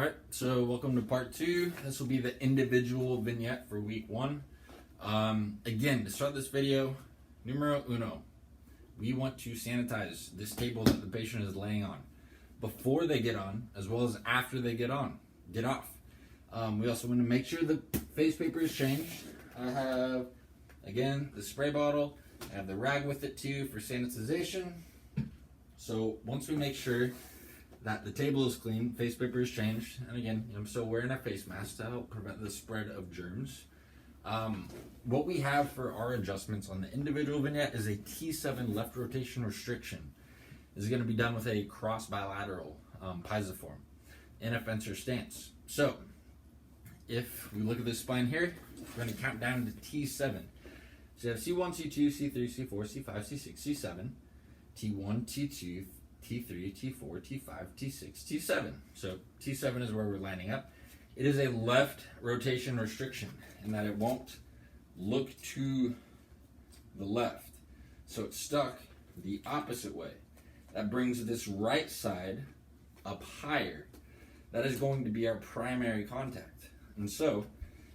Alright, so welcome to part 2. This will be the individual vignette for week 1. Again, to start this video, numero uno, we want to sanitize this table that the patient is laying on before they get on, as well as after they get off. We also want to make sure the face paper is changed. I have, again, the spray bottle. I have the rag with it too for sanitization. So once we make sure that the table is clean, face paper is changed, and again, I'm still wearing a face mask to help prevent the spread of germs. What we have for our adjustments on the individual vignette is a T7 left rotation restriction. This is going to be done with a cross bilateral piezoform in a fencer stance. So, if we look at this spine here, we're going to count down to T7. So you have C1, C2, C3, C4, C5, C6, C7, T1, T2, T3, T4, T5, T6, T7. So T7 is where we're lining up. It is a left rotation restriction in that it won't look to the left. So it's stuck the opposite way. That brings this right side up higher. That is going to be our primary contact. And so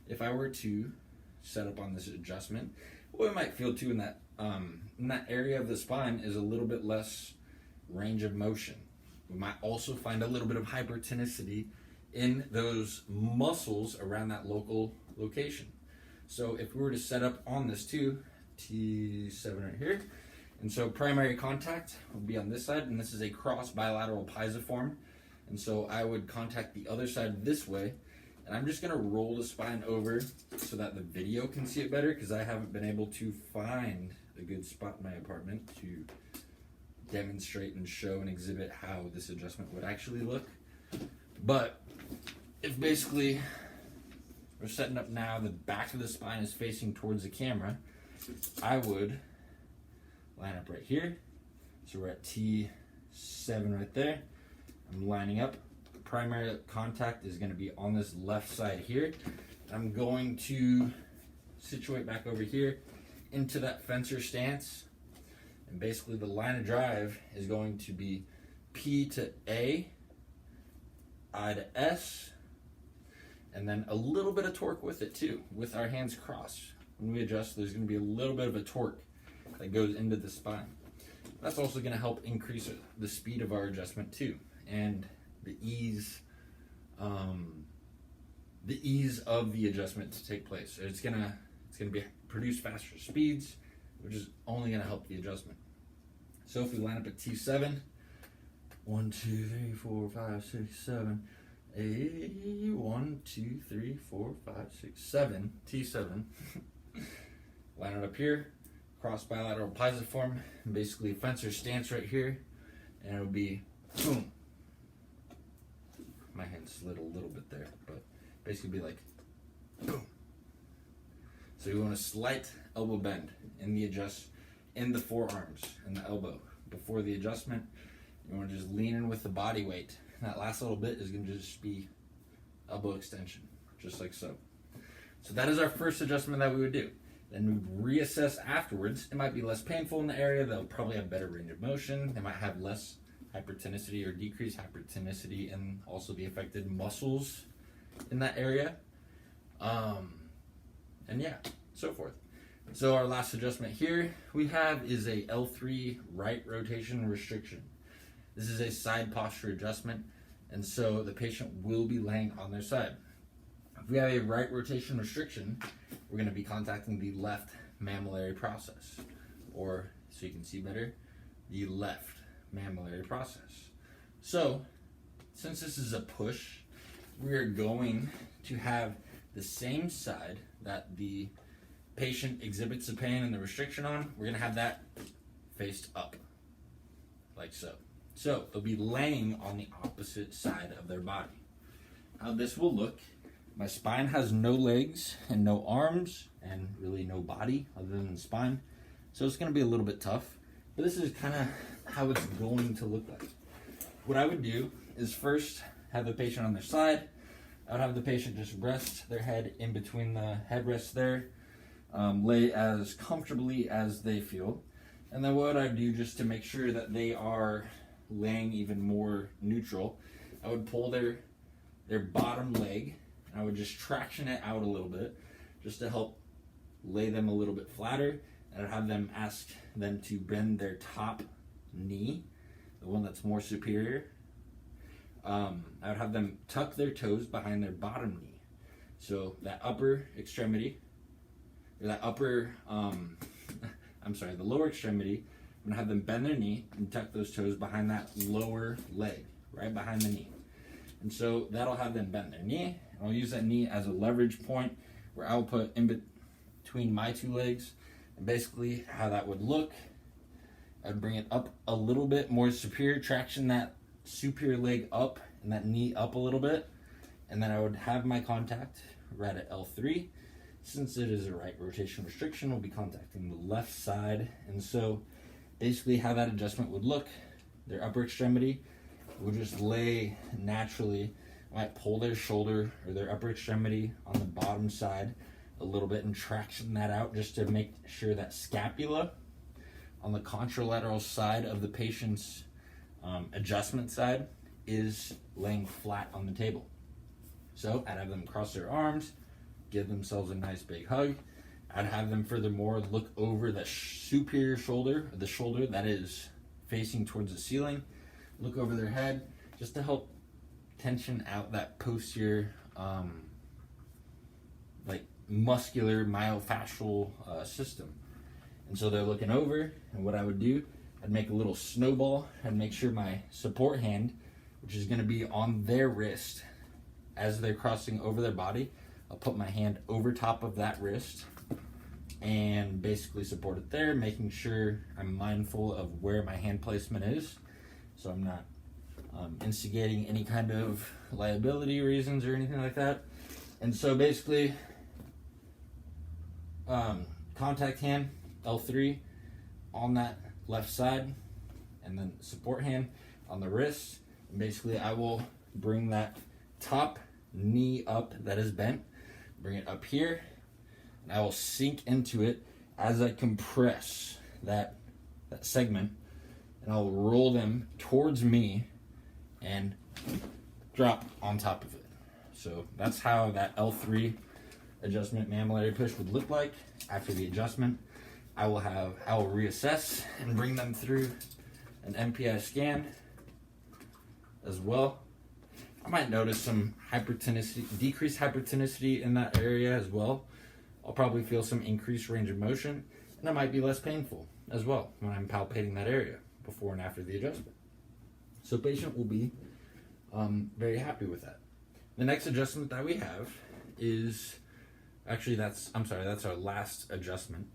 if I were to set up on this adjustment, what we might feel too in that area of the spine is a little bit less range of motion. We might also find a little bit of hypertonicity in those muscles around that local location. So if we were to set up on this too, T7 right here, and so primary contact would be on this side, and this is a cross bilateral piezoform, and so I would contact the other side this way, and I'm just going to roll the spine over so that the video can see it better, because I haven't been able to find a good spot in my apartment to demonstrate and show and exhibit how this adjustment would actually look. But if basically we're setting up now, the back of the spine is facing towards the camera, I would line up right here. So we're at T7 right there. I'm lining up. The primary contact is going to be on this left side here. I'm going to situate back over here into that fencer stance. And basically the line of drive is going to be P to A, I to S, and then a little bit of torque with it too, with our hands crossed. When we adjust, there's going to be a little bit of a torque that goes into the spine. That's also going to help increase the speed of our adjustment too, and the ease of the adjustment to take place. It's going to produce faster speeds, which is only going to help the adjustment. So if we line up at T7, 1, 2, 3, 4, 5, 6, 7, 8, 1, 2, 3, 4, 5, 6, 7, T7. Line it up here, cross bilateral piezoform, and basically fencer stance right here, and it'll be boom. My hand slid a little bit there, but basically be like boom. So you want a slight elbow bend in the forearms and the elbow before the adjustment. You want to just lean in with the body weight. And that last little bit is going to just be elbow extension, just like so. So that is our first adjustment that we would do. Then we reassess afterwards. It might be less painful in the area. They'll probably have better range of motion. They might have less hypertonicity or decreased hypertonicity and also the affected muscles in that area. And yeah, so forth. So our last adjustment here we have is a L3 right rotation restriction. This is a side posture adjustment, and so the patient will be laying on their side. If we have a right rotation restriction, we're going to be contacting the left mammillary process, or so you can see better, the left mammillary process. So since this is a push, we are going to have the same side that the patient exhibits the pain and the restriction on, we're going to have that faced up, like so. So they'll be laying on the opposite side of their body. How this will look, my spine has no legs and no arms and really no body other than the spine. So it's going to be a little bit tough, but this is kind of how it's going to look like. What I would do is first have the patient on their side. I would have the patient just rest their head in between the headrests there, lay as comfortably as they feel. And then what I do just to make sure that they are laying even more neutral, I would pull their their bottom leg. And I would just traction it out a little bit just to help lay them a little bit flatter. And I'd have them ask them to bend their top knee, the one that's more superior. I would have them tuck their toes behind their bottom knee. So that upper extremity, or that upper, the lower extremity, I'm gonna have them bend their knee and tuck those toes behind that lower leg, right behind the knee. And so that'll have them bend their knee. And I'll use that knee as a leverage point where I'll put in between my two legs. And basically how that would look, I'd bring it up a little bit more superior, traction that superior leg up and that knee up a little bit. And then I would have my contact right at L3. Since it is a right rotation restriction, we'll be contacting the left side. And so basically how that adjustment would look, their upper extremity would just lay naturally. I might pull their shoulder or their upper extremity on the bottom side a little bit and traction that out just to make sure that scapula on the contralateral side of the patient's adjustment side is laying flat on the table. So I'd have them cross their arms, give themselves a nice big hug. I'd have them furthermore look over the superior shoulder, the shoulder that is facing towards the ceiling, look over their head just to help tension out that posterior like muscular myofascial system. And so they're looking over, and what I would do, I'd make a little snowball and make sure my support hand, which is going to be on their wrist as they're crossing over their body, I'll put my hand over top of that wrist and basically support it there, making sure I'm mindful of where my hand placement is, so I'm not instigating any kind of liability reasons or anything like that. And so basically, contact hand, L3, on that left side, and then support hand on the wrist. And basically I will bring that top knee up that is bent, bring it up here, and I will sink into it as I compress that segment, and I'll roll them towards me and drop on top of it. So that's how that L3 adjustment mammillary push would look like. After the adjustment, I will reassess and bring them through an MPI scan as well. I might notice some hypertonicity, decreased hypertonicity in that area as well. I'll probably feel some increased range of motion, and it might be less painful as well when I'm palpating that area before and after the adjustment. So patient will be very happy with that. The next adjustment that we have is, actually that's our last adjustment.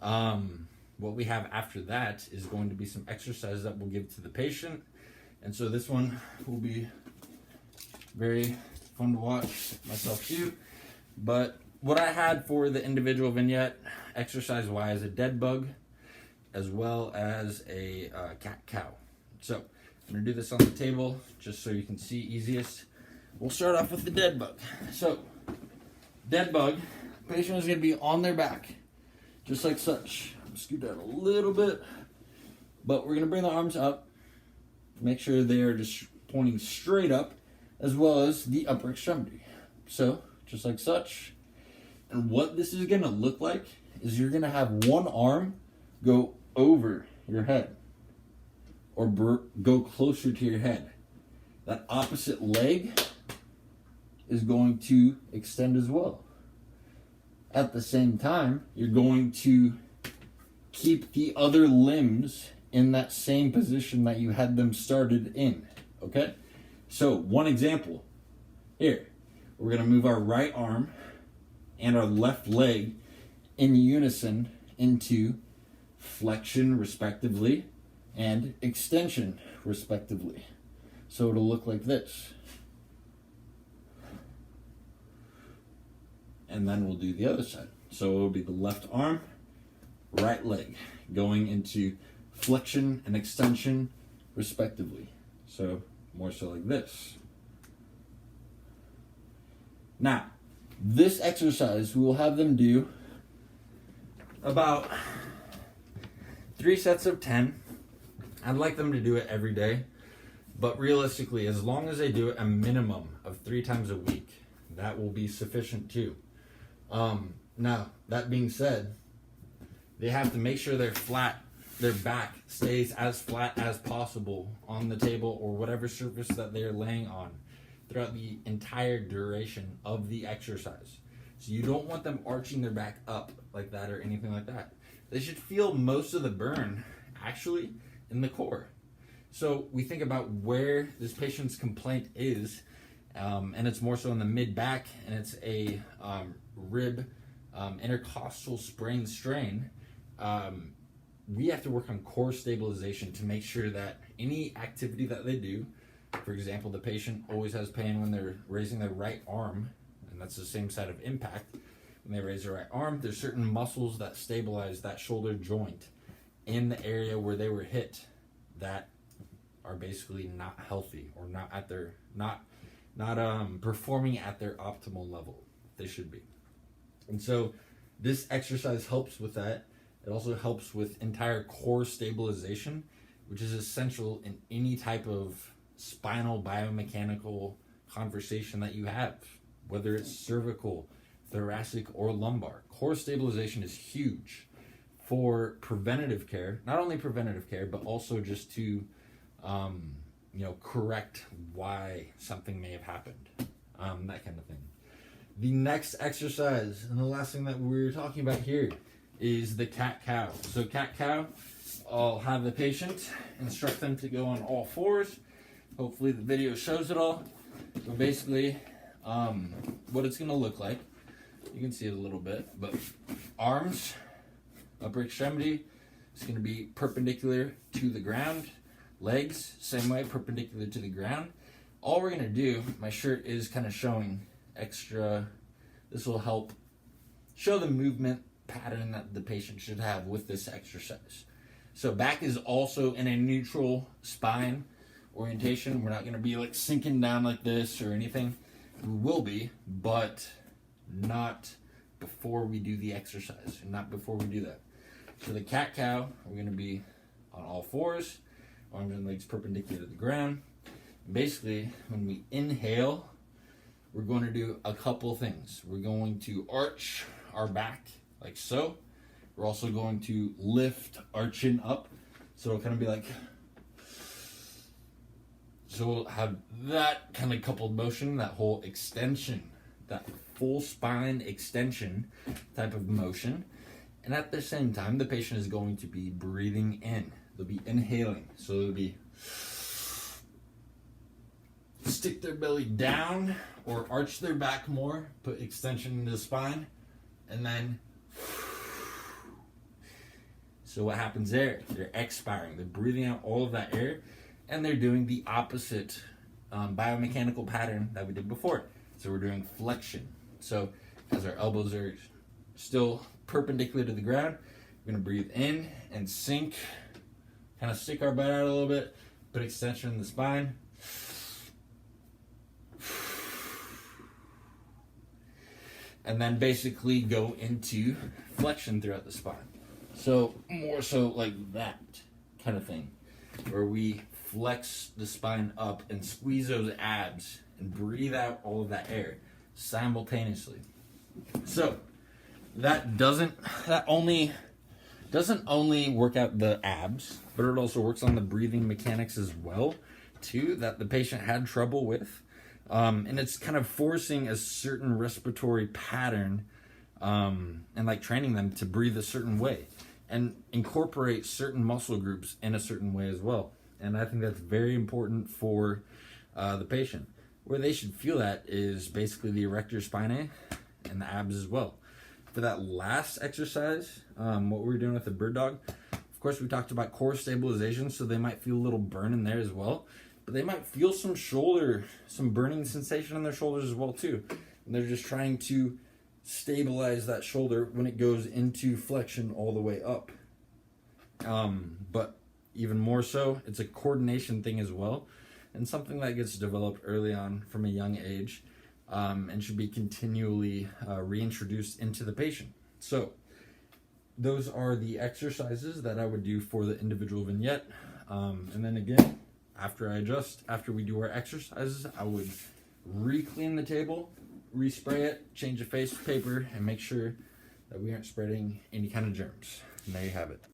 What we have after that is going to be some exercises that we'll give to the patient. And so this one will be very fun to watch myself do. But what I had for the individual vignette, exercise-wise, a dead bug, as well as a cat-cow. So I'm gonna do this on the table just so you can see easiest. We'll start off with the dead bug. So, dead bug, patient is gonna be on their back, just like such. Scoot down a little bit, but we're gonna bring the arms up, make sure they are just pointing straight up, as well as the upper extremity. So, just like such. And what this is gonna look like is you're gonna have one arm go over your head, or go closer to your head. That opposite leg is going to extend as well. At the same time, you're going to keep the other limbs in that same position that you had them started in, okay? So, one example. Here, we're gonna move our right arm and our left leg in unison into flexion, respectively, and extension, respectively. So it'll look like this. And then we'll do the other side. So it'll be the left arm, right leg, going into flexion and extension, respectively. So more so like this. Now, this exercise we will have them do about 3 sets of 10. I'd like them to do it every day, But realistically, as long as they do it a minimum of 3 times a week, that will be sufficient too. Now, that being said, they have to make sure their back stays as flat as possible on the table or whatever surface that they're laying on throughout the entire duration of the exercise. So you don't want them arching their back up like that or anything like that. They should feel most of the burn actually in the core. So we think about where this patient's complaint is, and it's more so in the mid-back, and it's a rib intercostal sprain strain. We have to work on core stabilization to make sure that any activity that they do, for example, the patient always has pain when they're raising their right arm, and that's the same side of impact. When they raise their right arm, there's certain muscles that stabilize that shoulder joint in the area where they were hit that are basically not healthy or not at their not performing at their optimal level they should be. And so this exercise helps with that. It also helps with entire core stabilization, which is essential in any type of spinal biomechanical conversation that you have, whether it's cervical, thoracic, or lumbar. Core stabilization is huge for preventative care, not only preventative care, but also just to correct why something may have happened, that kind of thing. The next exercise, and the last thing that we're talking about here, is the cat-cow. So cat-cow, I'll have the patient instruct them to go on all fours. Hopefully the video shows it all. But basically, what it's going to look like, you can see it a little bit, but arms, upper extremity, is going to be perpendicular to the ground. Legs, same way, perpendicular to the ground. All we're going to do, my shirt is kind of showing extra, this will help show the movement pattern that the patient should have with this exercise. So back is also in a neutral spine orientation. We're not going to be like sinking down like this or anything. We will be, but not before we do the exercise, and not before we do that. So the cat-cow, we're going to be on all fours, arms and legs perpendicular to the ground. Basically, when we inhale, we're going to do a couple things. We're going to arch our back like so. We're also going to lift our chin up. So it'll kind of be like, so we'll have that kind of coupled motion, that whole extension, that full spine extension type of motion. And at the same time, the patient is going to be breathing in. They'll be inhaling. So they'll be stick their belly down or arch their back more, put extension into the spine, and then so what happens there? They're expiring. They're breathing out all of that air, and they're doing the opposite biomechanical pattern that we did before. So we're doing flexion. So as our elbows are still perpendicular to the ground, we're going to breathe in and sink, kind of stick our butt out a little bit, put extension in the spine. And then basically go into flexion throughout the spine. So more so like that kind of thing, where we flex the spine up and squeeze those abs and breathe out all of that air simultaneously. So that only doesn't only work out the abs, but it also works on the breathing mechanics as well, too, that the patient had trouble with. And it's kind of forcing a certain respiratory pattern, and like training them to breathe a certain way and incorporate certain muscle groups in a certain way as well. And I think that's very important for the patient. Where they should feel that is basically the erector spinae and the abs as well. For that last exercise, what we were doing with the bird dog, of course we talked about core stabilization, so they might feel a little burn in there as well. But they might feel some burning sensation in their shoulders as well too. And they're just trying to stabilize that shoulder when it goes into flexion all the way up. But even more so, it's a coordination thing as well, and something that gets developed early on from a young age, and should be continually reintroduced into the patient. So those are the exercises that I would do for the individual vignette. And then again, after we do our exercises, I would re-clean the table, respray it, change the face paper, and make sure that we aren't spreading any kind of germs. And there you have it.